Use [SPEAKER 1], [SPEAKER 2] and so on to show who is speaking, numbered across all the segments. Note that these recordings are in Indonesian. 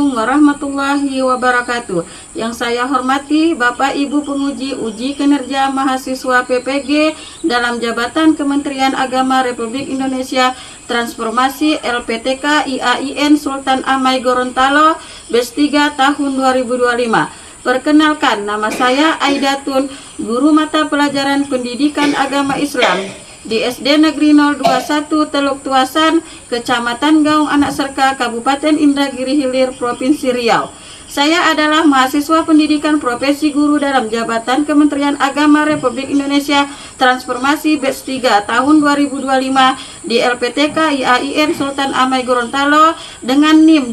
[SPEAKER 1] Assalamualaikum warahmatullahi wabarakatuh. Yang saya hormati Bapak Ibu penguji uji kinerja mahasiswa PPG dalam jabatan Kementerian Agama Republik Indonesia Transformasi LPTK IAIN Sultan Amai Gorontalo BES 3 tahun 2025. Perkenalkan, nama saya Aidatun, guru mata pelajaran Pendidikan Agama Islam di SD Negeri 021 Teluk Tuasan, Kecamatan Gaung Anak Serka, Kabupaten Indragiri Hilir, Provinsi Riau. Saya adalah mahasiswa pendidikan profesi guru dalam jabatan Kementerian Agama Republik Indonesia Transformasi BES 3 tahun 2025 di LPTK IAIN Sultan Amai Gorontalo dengan NIM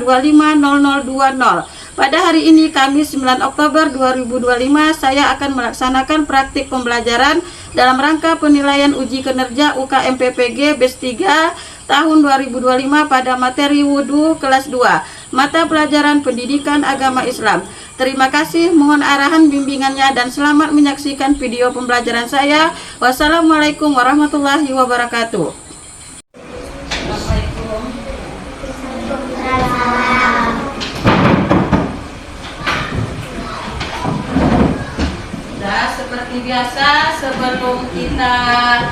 [SPEAKER 1] 2572250020. Pada hari ini, Kamis 9 Oktober 2025, saya akan melaksanakan praktik pembelajaran dalam rangka penilaian uji kinerja UKM PPG BES 3 tahun 2025 pada materi wudhu kelas 2, mata pelajaran Pendidikan Agama Islam. Terima kasih, mohon arahan bimbingannya dan selamat menyaksikan video pembelajaran saya. Wassalamualaikum warahmatullahi wabarakatuh. Seperti biasa, sebelum kita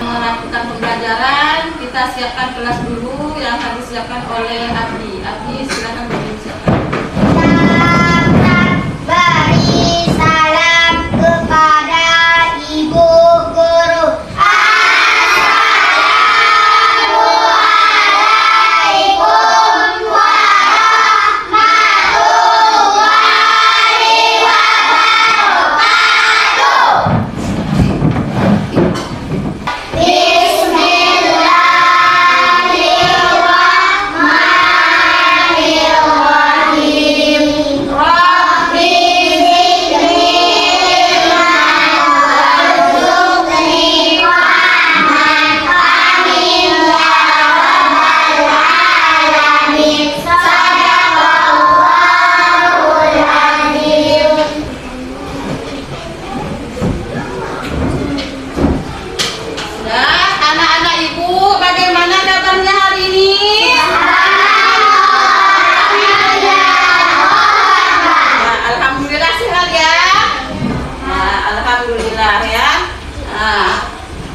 [SPEAKER 1] melakukan pembelajaran, kita siapkan kelas dulu yang harus disiapkan oleh Abdi. Abdi, silakan disiapkan.
[SPEAKER 2] Beri salam kepada Ibu Guru.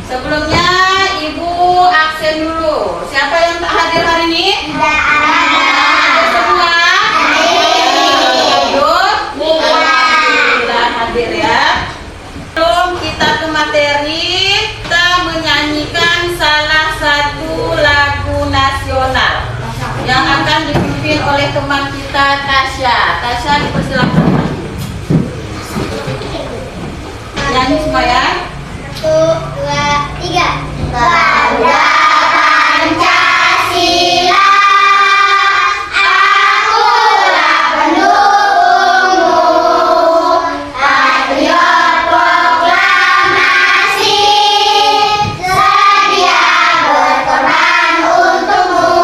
[SPEAKER 1] Sebelumnya Ibu absen dulu. Siapa yang tak hadir hari ini? Hadir semua? Alhamdulillah hadir ya. Sebelum kita ke materi, kita menyanyikan salah satu lagu nasional yang akan dipimpin oleh teman kita Tasya. Tasya, dipersilakan. Nyanyi semua ya.
[SPEAKER 2] 1, 2, 3. Bangga Pancasila, akulah pendukungmu. Patriot proklamasi, sedia berkorban untukmu.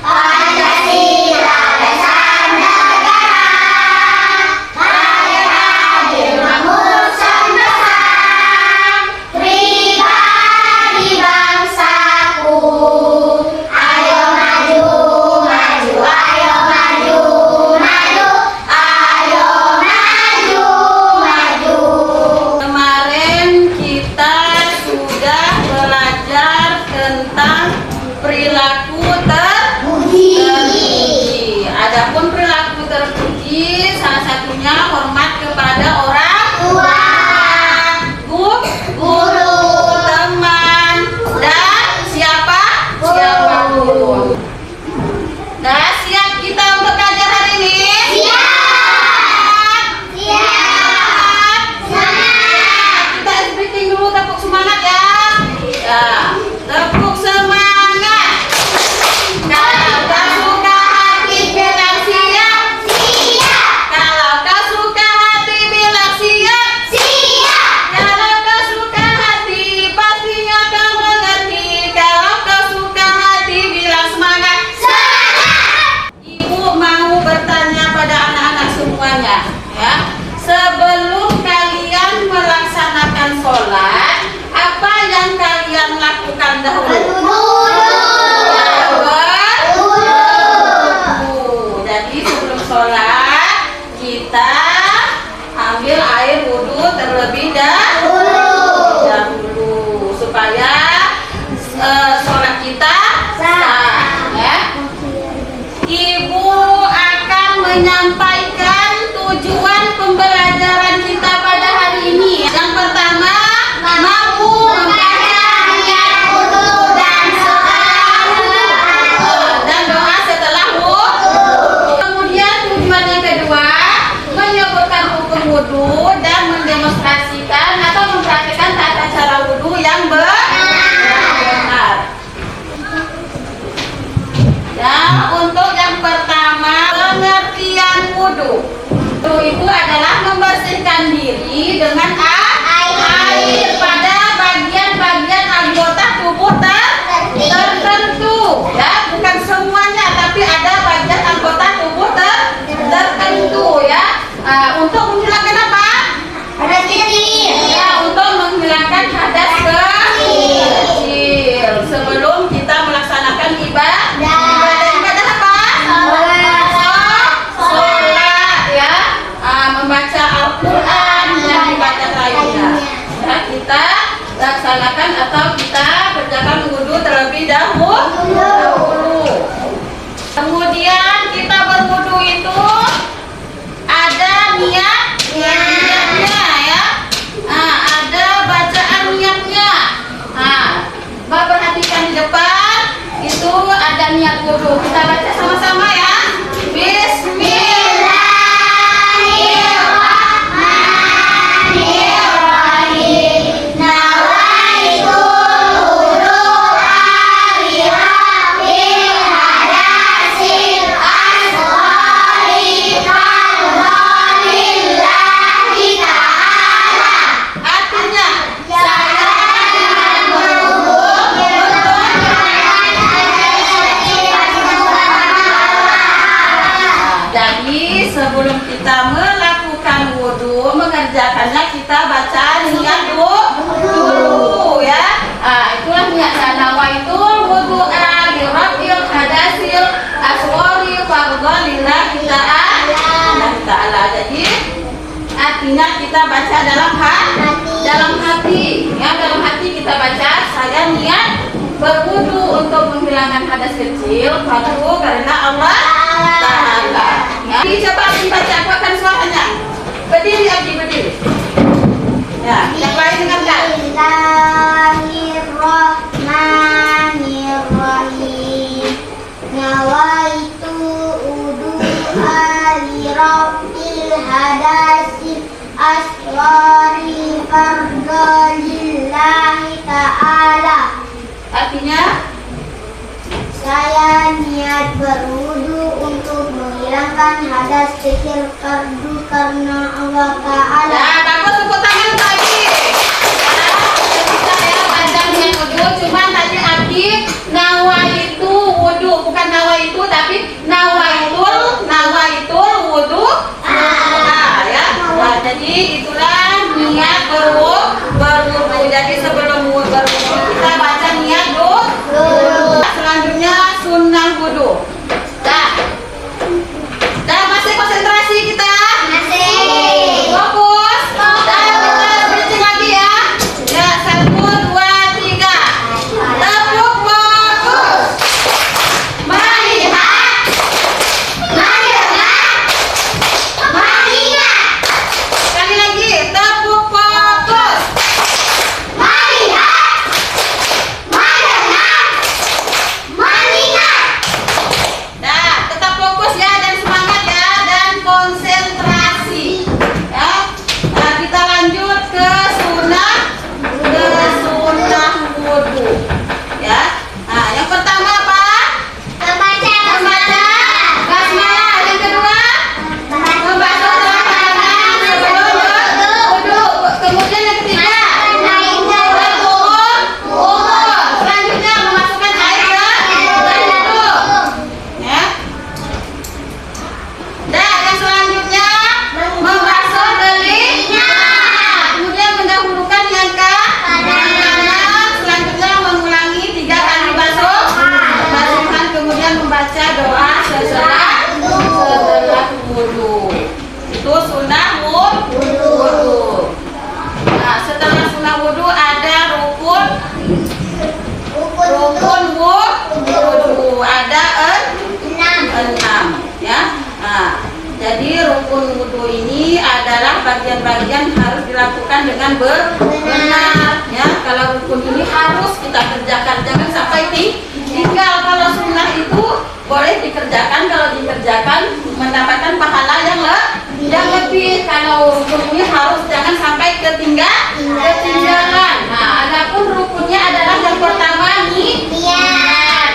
[SPEAKER 2] Pancasila dasar negara, mari hadir makmur sampai pribadi bangsaku. Ayo maju, maju, ayo maju, maju, ayo maju, maju.
[SPEAKER 1] Kemarin kita sudah belajar tentang perilaku terpuji. Adapun perilaku terpuji, salah satunya hormat kepada orang tua, guru, teman, dan siapapun. Nah, siap kita untuk belajar hari ini?
[SPEAKER 2] Siap!
[SPEAKER 1] Siap! Semangat! Kita briefing dulu, tepuk semangat ya. Ya, tepuk semangat. Kalau kau suka hati bilang siap.
[SPEAKER 2] Siap!
[SPEAKER 1] Kalau kau suka hati bilang siap.
[SPEAKER 2] Siap!
[SPEAKER 1] Kalau kau suka hati pastinya kau mengerti. Kalau kau suka hati bilang semangat.
[SPEAKER 2] Semangat!
[SPEAKER 1] Ibu mau bertanya pada anak-anak semuanya ya. Sebelum kalian melaksanakan sholat, apa yang kalian lakukan dahulu?
[SPEAKER 2] Guru!
[SPEAKER 1] Jawab.
[SPEAKER 2] Guru!
[SPEAKER 1] menyampaikan tujuan pembelajaran kita pada hari ini. Yang pertama, mampu membaca
[SPEAKER 2] niat wudu dan
[SPEAKER 1] dan doa setelah wudu. Kemudian tujuan yang kedua, menyebutkan hukum wudu dan mendemonstrasikan atau mempraktikkan tata cara wudu yang benar. Ya, untuk yang pertama, pengertian wudu. Wudu itu adalah membersihkan diri dengan air pada bagian-bagian anggota tubuh tertentu. Ya, bukan semuanya, tapi ada bagian anggota tubuh tertentu ya. Untuk menghilangkan apa?
[SPEAKER 2] hadas kecil.
[SPEAKER 1] Ya, untuk menghilangkan hadas kecil. Sebelum kita melaksanakan ibadah apa? Sholat ya, membaca Al-Quran dan ibadah lainnya. Ya, kita laksanakan atau kita kerjakan wudu terlebih dahulu. Kemudian kita berwudu itu ada niatnya ya. Ada bacaan niatnya. Mbak perhatikan di depan itu ada niat wudu. Kita baca sama-sama ya.
[SPEAKER 2] Bismillahirrahmanirrahim. Nawaitu wudu'a lirafil hadasil asghari fardhalillahi ta'ala.
[SPEAKER 1] Artinya
[SPEAKER 2] Saya berwudu
[SPEAKER 1] jadi sebelum kita melakukan wudu, mengerjakannya kita baca niat dulu ya. Itulah niat nawaitul wudu'a lirafil hadasil asghari fardhalillahi ta'ala. Jadi artinya kita baca dalam hati ya, dalam hati kita baca, saya niat berwudu untuk menghilangkan hadas kecil fardu karena Allah Ta'ala ya. Coba dibaca, aku akan suaranya. Berdiri Abdi, berdiri ya, yang lain dengarkan.
[SPEAKER 2] Bismillahirrahmanirrahim. Nawaitu wudu'a lirafil hadasil asghari fardhalillahi ta'ala.
[SPEAKER 1] Artinya
[SPEAKER 2] Saya niat berwudu untuk menghilangkan hadas kecil fardu karena Allah Ta'ala.
[SPEAKER 1] nah, bagus, tepuk tangan tadi ya. Kita ya panjang niat wudu, cuman tadi Abdi nawaitu wudu, bukan nawaitu tapi nawaitul wudu ya. Nah, jadi itulah niat berwudu. Jadi sebelum berwudu kita baca niat dulu. Selanjutnya sunnah wudu. Dah masih konsentrasi kita?
[SPEAKER 2] Masih.
[SPEAKER 1] Fokus. Dah kita berhenti lagi ya. Ya, 1, 2, 3. jadi rukun wudhu ini adalah bagian-bagian harus dilakukan dengan benar. Ya, kalau rukun ini harus kita kerjakan, jangan sampai tinggal. Kalau sunnah itu boleh dikerjakan, kalau dikerjakan mendapatkan pahala yang lebih. Kalau rukun ini harus jangan sampai ketinggalan. Nah, adapun rukunnya adalah yang pertama nih,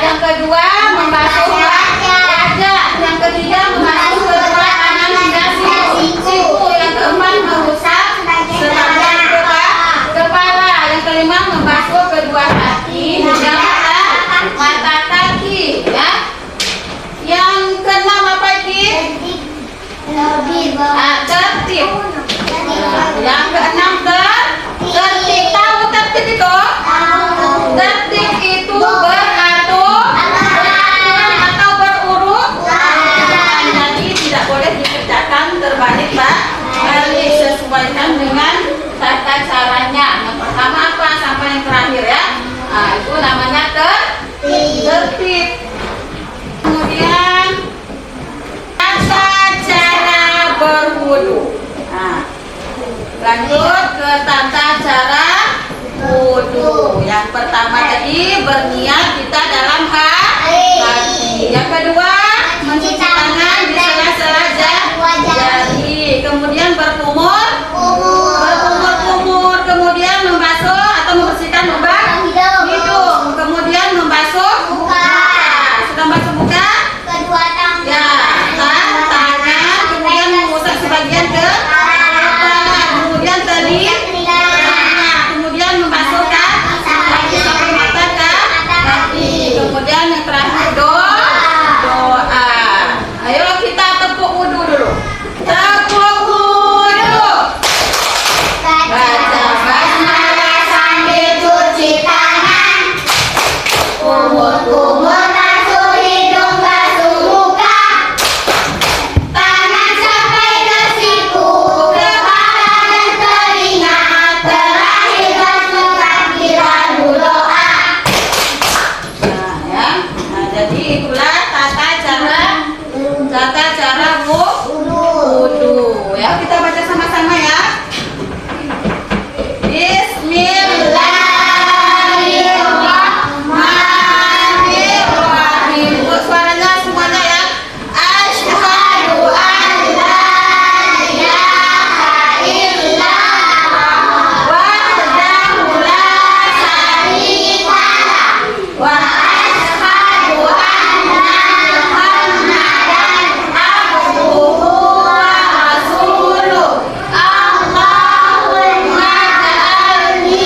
[SPEAKER 1] yang kedua membasuh wajah, yang ketiga membasuh kedua tangan hingga siku, yang keempat mengusap sebagian kepala, yang kelima membasuh kedua kaki hingga mata kaki, ya. Yang keenam apa ini? Tertib. Yang keenam tertib. Tahu tertib itu? Tertib itu beratur atau berurut. Jadi tidak boleh dikerjakan terbalik balik, sesuaikan dengan tata caranya. Yang pertama apa sampai yang terakhir, ya. Nah, itu namanya tertib. Kemudian tata cara berwudu. Nah, lanjut ke tata cara wudu. Yang pertama tadi berniat kita dalam hati. Yang kedua mencuci tangan di sela-sela jari. Kemudian berkumur. Kemudian membasuh atau membersihkan lubang hidung. Kemudian membasuh muka. Sudah basuh muka?
[SPEAKER 2] Kedua tangan.
[SPEAKER 1] Ya, tangan. Kemudian mengusap sebagian ke kepala. Kemudian telinga. Kemudian membasuh kaki sampai mata kaki. Kemudian yang terakhir doa. Ayo kita tepuk wudu dulu. Tepuk wudu. Baca basmalah sambil cuci tangan. Kumur-kumur basuh hidung, basuh muka. Tangan sampai ke siku, kepala dan telinga. Terakhir basuh kaki lalu doa. Nah, ya. Nah, jadi itulah tata cara wudu. Ya, kita baca sama-sama, ya. Bismillahirrahmanirrahim. Suaranya semuanya, ya. Asyhadu an la ilaha illallah wahdahu la syarika lah wa asyhadu anna Muhammadan abduhu wa rasuluh. Allahumma ja'alni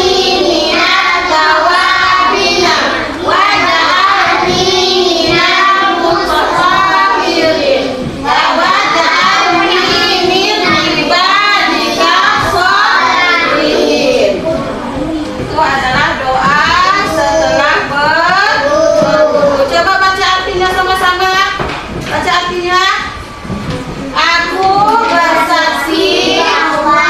[SPEAKER 1] minat tawabina wa ja'alni minal mutatahhirin wa ja'alni min ibadika sholihin. Itu adalah doa setelah berwudu. Coba baca artinya sama-sama. Baca artinya. Aku bersaksi bahwa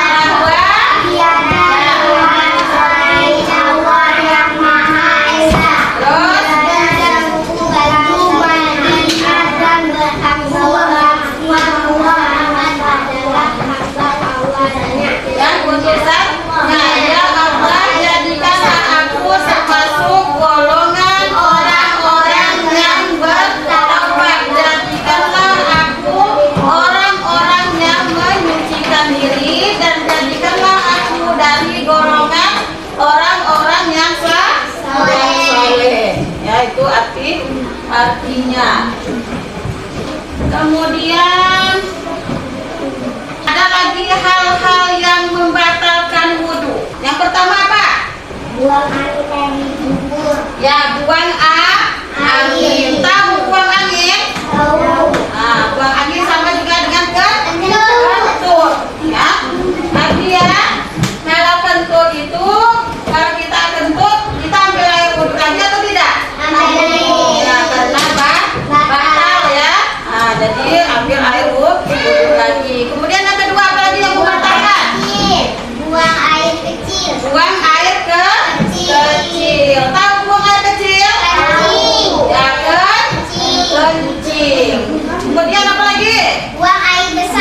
[SPEAKER 2] Tiada Tuhan selain Allah yang Maha Esa.
[SPEAKER 1] terus
[SPEAKER 2] Dan bagi manfaat dan bertanggung bahwa Muhammad adalah hamba Allah.
[SPEAKER 1] yang putusannya, ya Allah, jadikanlah aku termasuk golongan orang-orang yang bertaubat. Jadikanlah aku orang-orang yang menyucikan diri, dan jadikanlah aku dari golongan orang-orang yang saleh. Ya, itu artinya. Kemudian ada lagi hal-hal yang membatalkan wudu. Yang pertama apa?
[SPEAKER 2] Buang air dari kubur.
[SPEAKER 1] Ya, buang angin. Tahu buang angin?
[SPEAKER 2] Tahu.
[SPEAKER 1] Nah, buang angin sama juga dengan kentut. Ya, lagi ya. Kalau kentut itu, kalau kita kentut, kita ambil air wudu lagi atau tidak?
[SPEAKER 2] Ambil.
[SPEAKER 1] Ya, karena batal, ya. Nah, jadi ambil air wudu lagi. Kemudian yang kedua apa lagi yang membatalkan?
[SPEAKER 2] Buang air kecil.
[SPEAKER 1] Buang air kecil. Tahu buang air kecil?
[SPEAKER 2] Kencing.
[SPEAKER 1] Ya kan?
[SPEAKER 2] Kencing.
[SPEAKER 1] Kencing. Kemudian apa lagi?
[SPEAKER 2] Buang air besar.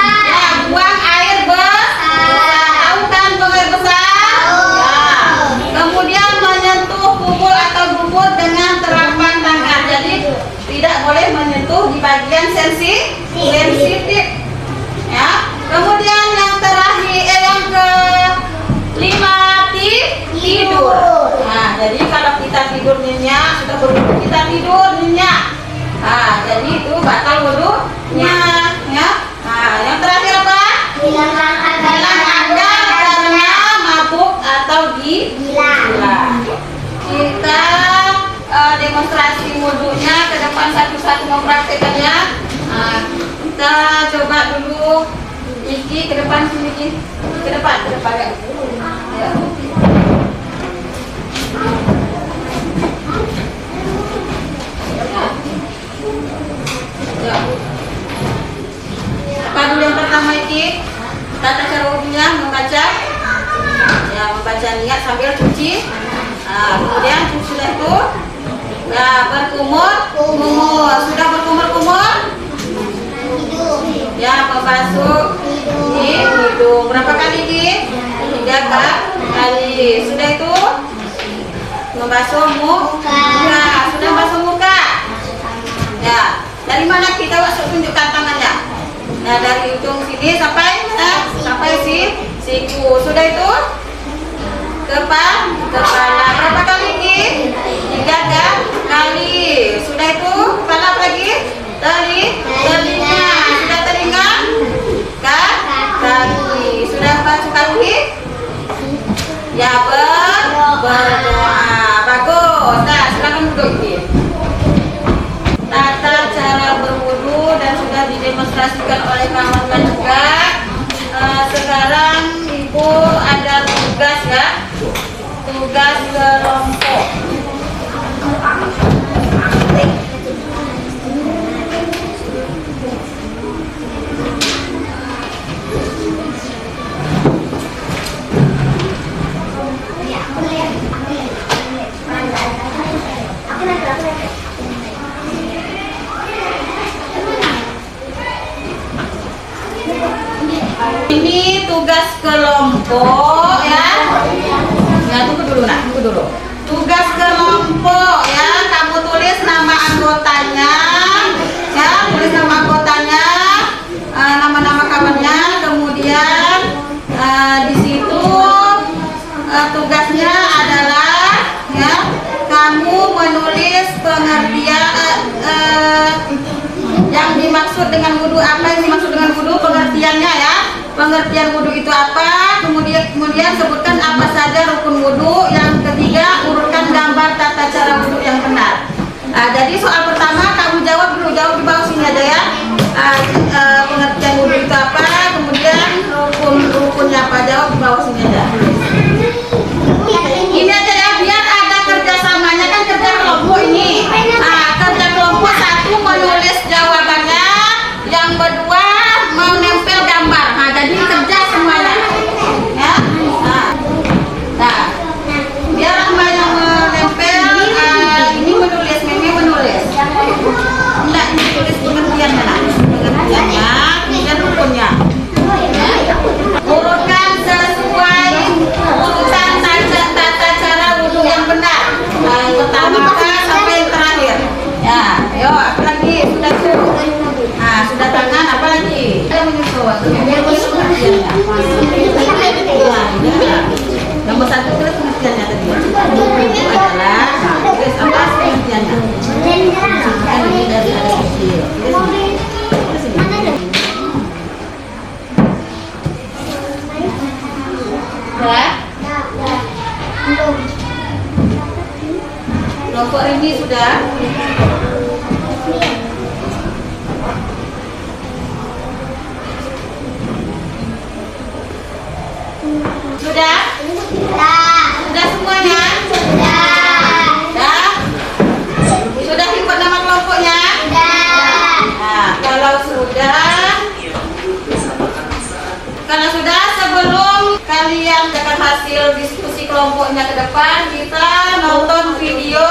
[SPEAKER 1] Kita coba dulu. Iki ke depan sini, Iki. Ke depan ya. Ya. Ya. Apa dulu yang pertama, Iki? Tata cara wudhunya membaca. Ya, membaca niat sambil cuci. Nah, kemudian sudah itu ya berkumur. Sudah berkumur. Ya, membasuh hidung. Berapa kali, Ki? 3 kali. Sudah itu membasuh muka. Sudah membasuh muka. Ya, dari mana kita tunjukkan tangannya? Nah, dari ujung sini sampai siku. Sudah itu kepala. Berapa kali, Ki? 3 kali. Sudah itu kepala lagi. Telinga. Sudah telinga? Kaki. Sudah basuh kaki? Ya, berdoa. Bagus. Nah, silakan duduk, Ki. Tata cara berwudu dan sudah didemonstrasikan oleh kawan-kawan juga. Sekarang Ibu ada tugas ya. Tugas kelompok. Ini tugas kelompok ya. Ya, tunggu dulu. Tugas kelompok ya, kamu tulis nama anggotanya. Ya, tulis nama anggotanya, nama-nama kawannya, kemudian di situ tugasnya adalah ya, kamu menulis pengertian yang dimaksud dengan wudu. Apa yang dimaksud dengan wudu, pengertiannya ya. Pengertian wudu itu apa? Kemudian sebutkan apa saja rukun wudu. Yang ketiga, urutkan gambar tata cara wudu yang benar. Jadi soal pertama kamu jawab dulu, jawab di bawah sini aja ya. Pengertian wudu itu apa? Kemudian rukunnya apa? Jawab di bawah sini aja. Ini aja ya, biar ada kerjasamanya, kan kerja kelompok ini. Kerja kelompok satu menulis jawabannya, yang kedua menempel gambar. Jadi kerja semuanya ya. Nah, biar Rahma yang menempel, ini menulis, Mimi menulis. Enggak, ini tulis pengertiannya, kemudian rukunnya. Urutkan sesuai urutan tata cara wudhu yang benar. Yang pertama sampai yang terakhir. Ya, ayo apa lagi? Sudah suruh. Sudah tangan, apa lagi? Ada menyusul. Nomor 1 tulis pengertiannya tadi. Itu adalah tulis apa pengertiannya? Ini dari ada kecil. Kelompok ini sudah. Sudah? Sudah semuanya? Sudah input nama kelompoknya? Nah, kalau sudah, sebelum kalian dapat hasil diskusi kelompoknya ke depan, kita nonton video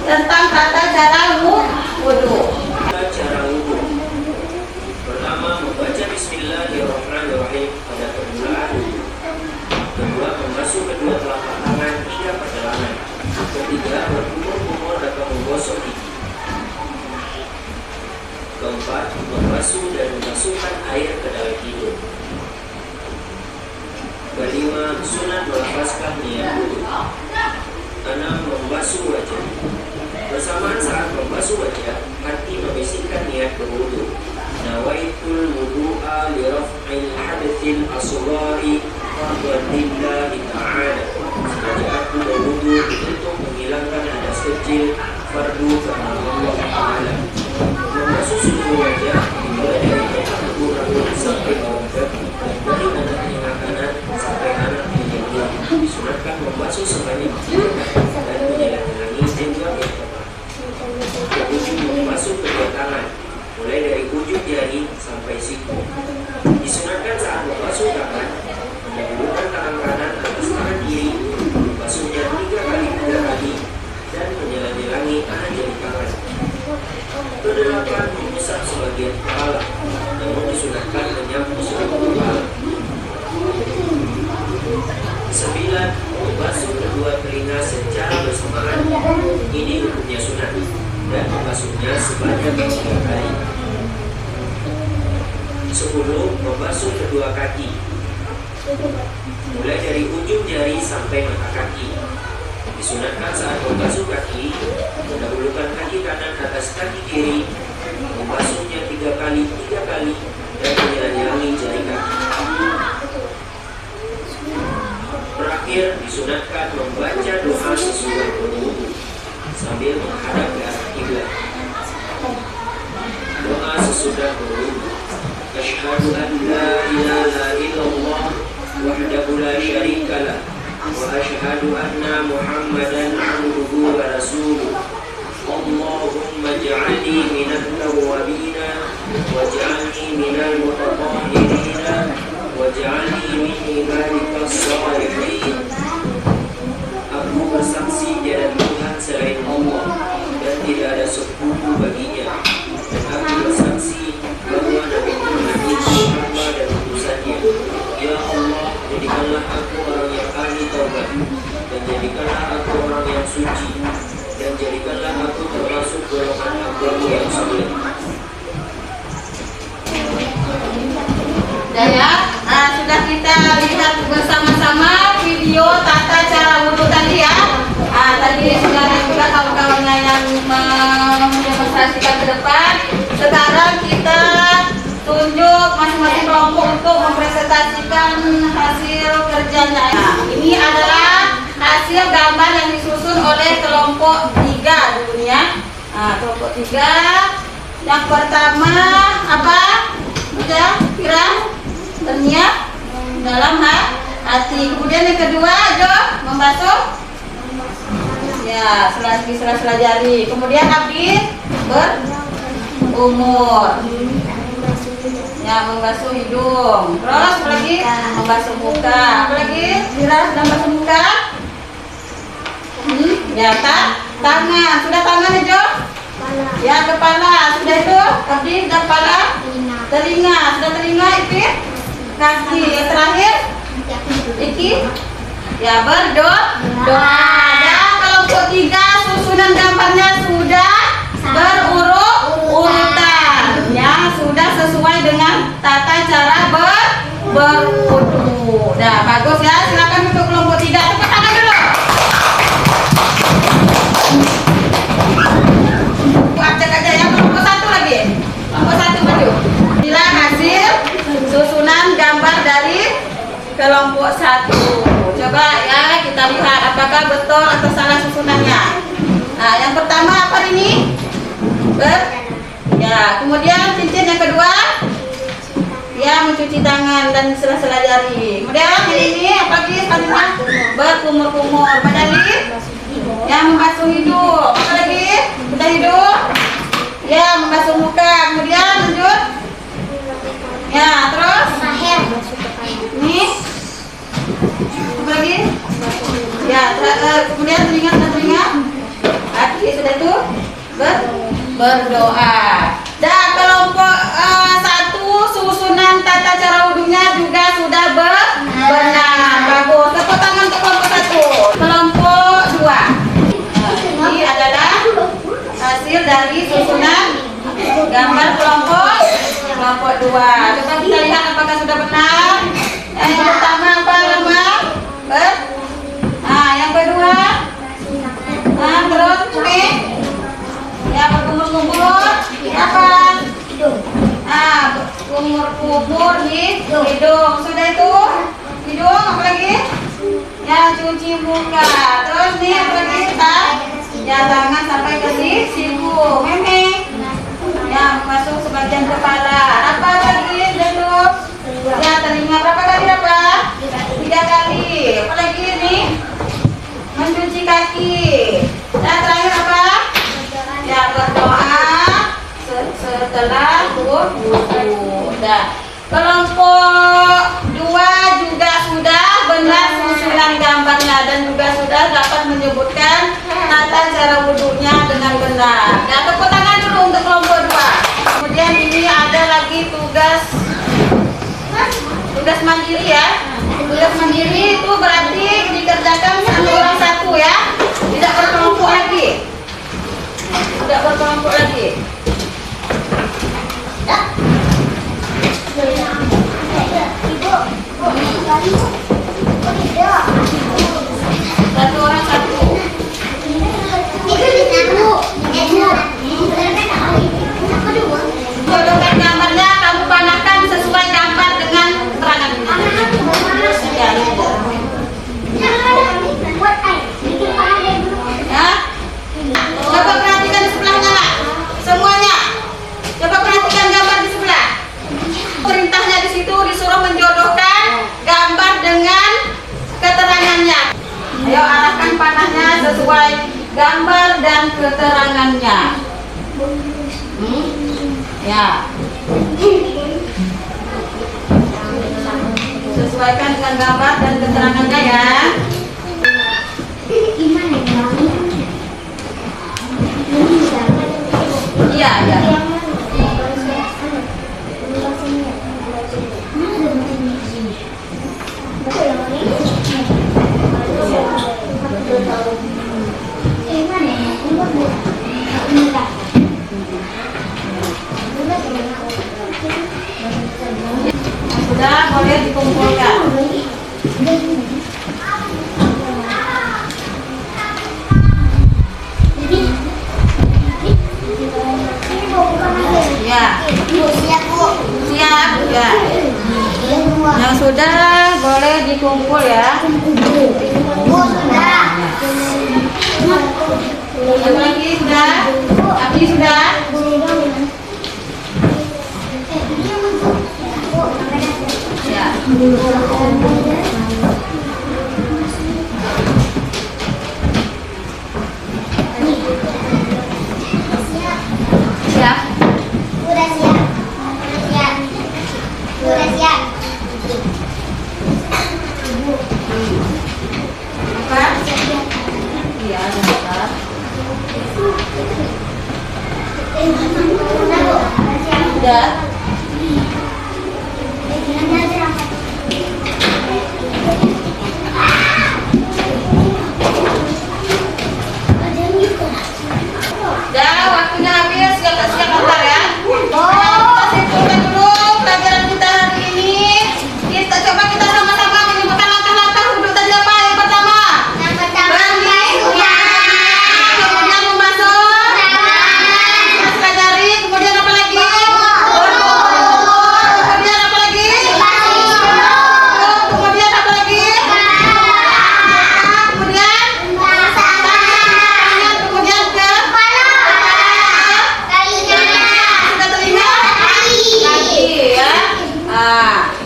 [SPEAKER 1] tentang tata cara wudhu.
[SPEAKER 3] Cara wudhu. Pertama, membaca Bismillahirrahmanirrahim pada permulaan. Kedua, membasuh kedua telapak tangan hingga pergelangan. Ketiga, berkumur-kumur atau menggosok gigi. Keempat, membasuh dan memasukkan air ke dalam hidung. Kelima, sunat melafazkan niat wudhu. 6, membasuh wajah. Bersamaan saat membasuh wajah, hati membisikkan niat berwudu. Nawaitul wudu'a li raf'il haditsil asghari fardhan lillahi ta'ala. Sengaja aku berwudu untuk menghilangkan hadas kecil fardu karena Allah Ta'ala. Membasuh seluruh wajah dimulai dari sampai siku. Disunatkan saat membasuh tangan, mendahulukan tangan kanan atas tangan kiri, membasuhnya 3 kali, dan menyelang-nyelangi tangan jari tangan. Kedelapan, mengusap sebagian kepala, namun disunatkan menyapu seluruh kepala. 9. Membasuh kedua telinga secara bersamaan. Ini hukumnya sunat, dan membasuhnya sebanyak 3 kali. 10. Membasuh kedua kaki, mulai dari ujung jari sampai mata kaki. Disunatkan saat membasuh kaki, mendahulukan kaki kanan atas kaki kiri, membasuhnya 3 kali, dan menyelang-nyelangi jari kaki. Terakhir, disunatkan membaca doa sesudah berwudu sambil menghadap ke arah kiblat. Doa sesudah berwudu. Asyhadu an la ilaha illallah wahdahu la syarika lah wa asyhadu anna Muhammadan abduhu wa rasuluh. Allahumma ij'alni minat tawwabina waj'alni minal mutatahhirina waj'alni min ibadikas shalihin. Aku bersaksi tiada Tuhan selain Allah dan tidak ada sekutu baginya, dan aku bersaksi bahwa Nabi Muhammad itu hamba dan utusannya. Ya Allah, jadikanlah aku orang yang ahli taubat, dan jadikanlah aku orang yang suci, dan jadikanlah aku termasuk golongan hamba-Mu yang saleh.
[SPEAKER 1] Dan ya, sudah kita lihat bersama-sama video tata cara wudhu tadi ya. Tadi sudah ada juga kawan-kawannya yang mendemonstrasikan ke depan. Sekarang kita tunjuk masing-masing kelompok untuk mempresentasikan hasil kerjanya. Nah, ini adalah hasil gambar yang disusun oleh kelompok 3 dulunya. Kelompok 3. Yang pertama apa? Udah, Kira? Terniat dalam hati. Kemudian yang kedua, Jo, membasuh ya sela-sela jari. Kemudian Abdi berumur ya, membasuh hidung. Terus apa lagi? Membasuh muka. Apa lagi? Kira sedang membasuh muka. Ya, tangan. Sudah tangan ya, Jo? Ya, kepala. Sudah itu? Abdi sudah kepala. Telinga. Sudah telinga itu? Kaki. Yang terakhir? Iki. Ya, berdoa. Dan kelompok 3 susunan gambarnya sudah berurutan. Ya, sudah sesuai dengan tata cara berwudu. Nah, bagus ya. Silakan untuk kelompok 3. Tepuk tangan dulu. Acak aja ya. Kelompok 1 lagi. Kelompok 1 maju. Inilah hasil susunan gambar dari kelompok 1. Coba ya kita lihat apakah betul atau salah susunannya. Nah, yang pertama apa ini? Ya, kemudian cincin yang kedua ya mencuci tangan dan sela-sela jari. Kemudian ini apa lagi selanjutnya? Berkumur-kumur. Badali ya membasuh hidung. Apa lagi? Sudah hidung ya membasuh muka. Kemudian lanjut ya, terus ini apa lagi? Ya, kemudian telinga. Hati sudah itu berdoa. Dan kelompok 1 susunan tata cara wudhunya juga sudah benar. Bagus. Tepuk tangan untuk kelompok 1. Kelompok 2. Ini adalah hasil dari susunan gambar kelompok 2. Coba kita lihat apakah sudah benar. Yang pertama apa nama? Yang kedua. Terus ini ya berkumur-kumur apa? Kumur-kumur hidung. Sudah itu hidung. Apa lagi? Ya cuci muka. Terus nih apa lagi? Ya tangan sampai ke siku. Meme ya masuk sebagian kepala. Apa lagi? Itu ya telinga. Berapa kali apa? 3 kali. Apa lagi nih? Mencuci kaki. Dan terakhir apa? Ya berdoa setelah wudhu. Kelompok 2 juga sudah benar susunan gambarnya dan juga sudah dapat menyebutkan tata cara wudhunya dengan benar. Ya, tepuk tangan dulu untuk kelompok 2. Kemudian ini ada lagi tugas mandiri ya. Tugas mandiri itu berarti dikerjakan satu orang satu ya. Tidak berkelompok lagi. Tidak berkelompok lagi. Satu orang satu. Jodohkan gambarnya, kamu panahkan sesuai gambar dengan keterangan ini. Ya. Coba perhatikan di sebelahnya lah. Semuanya. Coba perhatikan gambar di sebelah. Perintahnya di situ disuruh menjodohkan gambar dengan keterangannya. Ayo arahkan panahnya sesuai gambar dan keterangannya. Ya. Sesuaikan dengan gambar dan keterangannya ya. Iya, ya. Sudah boleh dikumpulkan. Ya. Siap ya. Yang sudah boleh dikumpul ya. Yang lagi sudah? Abi sudah? Ya. Siap.
[SPEAKER 2] Udah siap. Udah siap.
[SPEAKER 1] Apa? Iya, bentar. Sudah. Dah, waktunya habis. Siap-siap bentar ya. Kita simpulkan dulu pelajaran kita hari ini. Coba kita sama-sama menyebutkan langkah-langkah wudhu tadi apa? Yang pertama. Kemudian membasuh. Pelajari. Kemudian apa lagi? Kemudian apa lagi? Kemudian apa lagi? Kemudian kemudian ke sudah teringat? Kaki ya.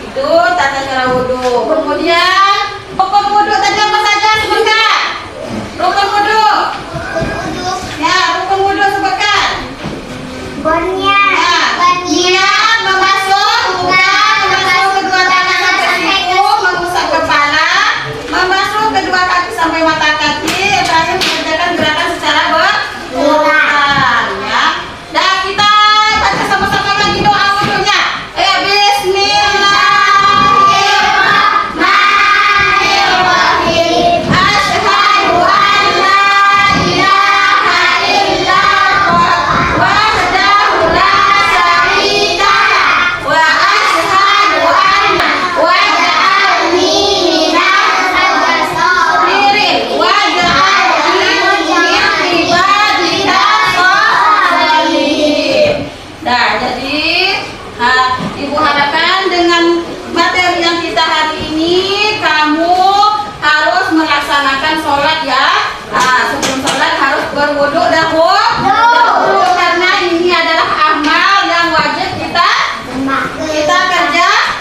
[SPEAKER 1] Itu tata cara wudhu. Kemudian rukun wudhu tadi apa saja sebutkan? Rukun wudhu. Ya, rukun wudhu sebutkan. Niat membasuh muka, membasuh kedua tangan sampai siku, mengusap kepala, membasuh kedua kaki sampai mata kaki. Yang terakhir mengerjakan gerakan secara berulang. Ya. Dan kita baca sama-sama lagi doa wudhunya. Ayo, Bismillahirrahmanirrahim. Asyhadu an la ilaha illallah wahdahu la syarika lah wa asyhadu anna waj'alni minal sabirin waj'alni min ibadika sholihin. Nah, jadi Ibu harapkan dengan materi yang kita hari ini kamu harus melaksanakan sholat ya. Sebelum sholat harus berwudu dahulu karena ini adalah amal yang wajib kita kerjakan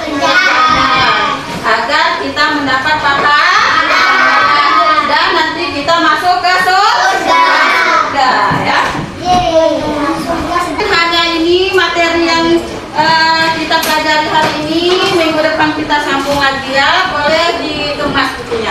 [SPEAKER 1] agar kita mendapat pahala dan nanti kita masuk ke surga ya. Hanya ini materi yang kita pelajari hari ini. kita sambung lagi ya, boleh dikemas bukunya.